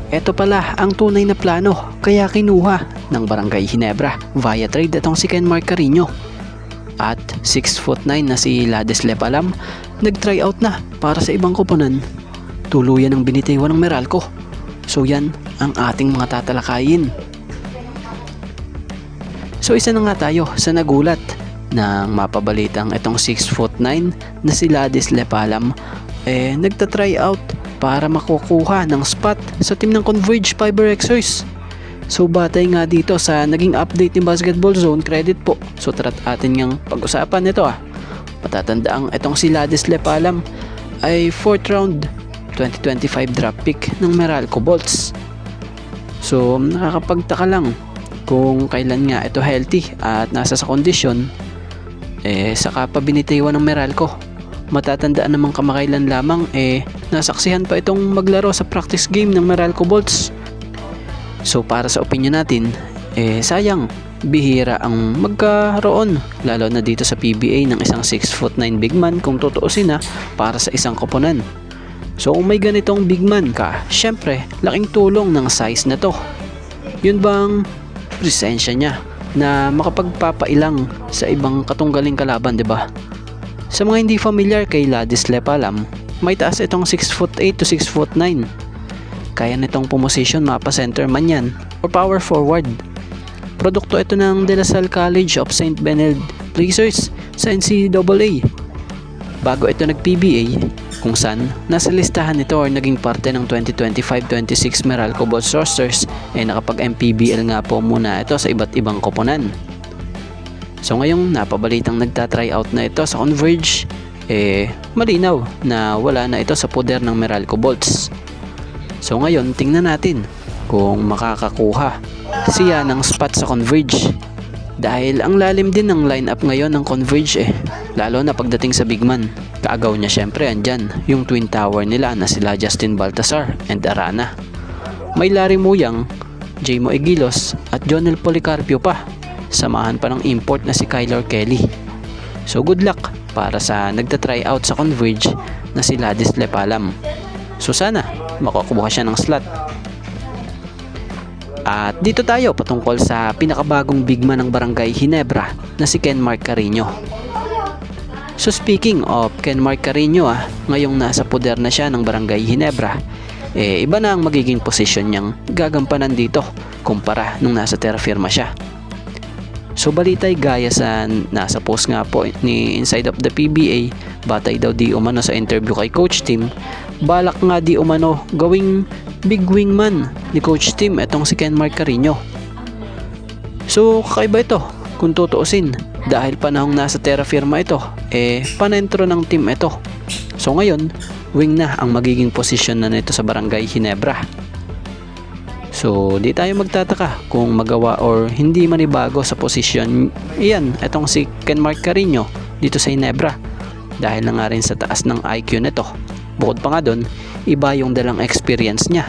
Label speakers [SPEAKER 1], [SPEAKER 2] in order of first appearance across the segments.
[SPEAKER 1] Ito pala ang tunay na plano kaya kinuha ng Barangay Ginebra via trade itong si Kenmark Carino. At 6'9" na si Ladisle Palam nag-try out na para sa ibang koponan. Tuluyan ang binitiwan ng Meralco. So yan ang ating mga tatalakayin. So isa na nga tayo sa nagulat nang mapabalitang itong 6'9" na si Ladisle Palam nagta-try out para makukuha ng spot sa team ng Converge Fiber Xers. So batay nga dito sa naging update ni Basketball Zone, credit po. So tara't atin ngang pag-usapan nito Patatandaang itong si Ladisle Palam ay 4th round 2025 draft pick ng Meralco Bolts. So nakakapagtaka lang kung kailan nga ito healthy at nasa sa kondisyon saka pa binitiwan ng Meralco. Matatandaan namang kamakailan lamang nasaksihan pa itong maglaro sa practice game ng Meralco Bolts. So para sa opinion natin sayang, bihira ang magkaroon lalo na dito sa PBA ng isang 6'9" big man kung tutuusin para sa isang koponan. So kung may ganitong big man ka, syempre laking tulong ng size na to. Yun bang presensya niya na makapagpapailang sa ibang katunggaling kalaban, 'di ba? Sa mga hindi familiar kay Ladisle Palam, may taas itong 6'8" to 6'9". Kaya nitong pumosisyon mapa center man yan or power forward. Produkto ito ng De La Salle College of St. Benilde Blazers sa NCAA. Bago ito nag-PBA, kung saan nasa listahan nito or naging parte ng 2025-26 Meralco Bolts rosters nakapag-MPBL nga po muna ito sa iba't ibang koponan. So ngayong napabalitang nagta-try out na ito sa Converge, malinaw na wala na ito sa poder ng Meralco Bolts. So ngayon tingnan natin kung makakakuha siya ng spot sa Converge. Dahil ang lalim din ng lineup ngayon ng Converge lalo na pagdating sa big man. Kaagaw niya syempre andyan yung twin tower nila na sila Justin Baltasar and Arana. May Larry Muyang, Jaymo Egilos at Jonel Policarpio pa. Samahan pa ng import na si Kyler Kelly. So good luck para sa nagta-try out sa Converge na si Ladisle Palam. So sana makukuha siya ng slot. At dito tayo patungkol sa pinakabagong big man ng Barangay Ginebra na si Kenmark Carino. So speaking of Kenmark Carino, ngayong nasa poder na siya ng Barangay Ginebra, iba na ang magiging posisyon niyang gagampanan dito kumpara nung nasa Terra Firma siya. So balitay gaya sa nasa post nga po ni Inside of the PBA, batay daw di umano sa interview kay Coach Tim, balak nga di umano gawing big wingman ni Coach Tim etong si Kenmark Carino. So kakaiba ito kung tutuusin dahil panahong nasa Terra Firma ito, panentro ng team ito. So ngayon, wing na ang magiging posisyon na nito sa Barangay Ginebra. So di tayo magtataka kung magawa or hindi manibago sa posisyon etong si Kenmark Carino dito sa Ginebra dahil na nga rin sa taas ng IQ nito. Bukod pa nga doon, iba yung dalang experience niya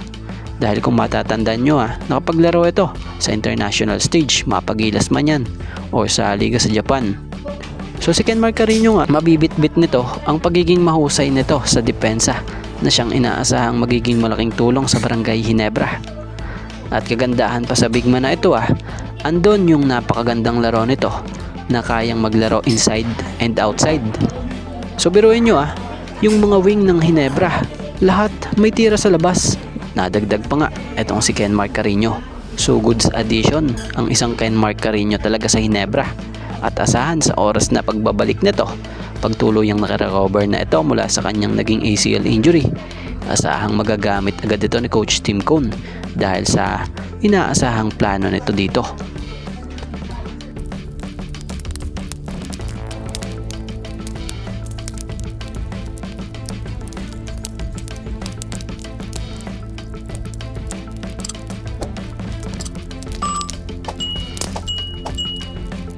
[SPEAKER 1] dahil kung matatandaan nyo nakapaglaro ito sa international stage, mapagilas man yan or sa liga sa Japan. So si Kenmark Carino mabibit-bit nito ang pagiging mahusay nito sa depensa na siyang inaasahang magiging malaking tulong sa Barangay Ginebra. At kagandahan pa sa big man na ito andon yung napakagandang laro nito na kayang maglaro inside and outside. So biruin nyo yung mga wing ng Ginebra, lahat may tira sa labas. Nadagdag pa nga itong si Kenmark Carino. So goods addition ang isang Kenmark Carino talaga sa Ginebra. At asahan sa oras na pagbabalik nito, pagtuluyang nakarecover na ito mula sa kanyang naging ACL injury, asahang magagamit agad ito ni Coach Tim Cone dahil sa inaasahang plano nito dito.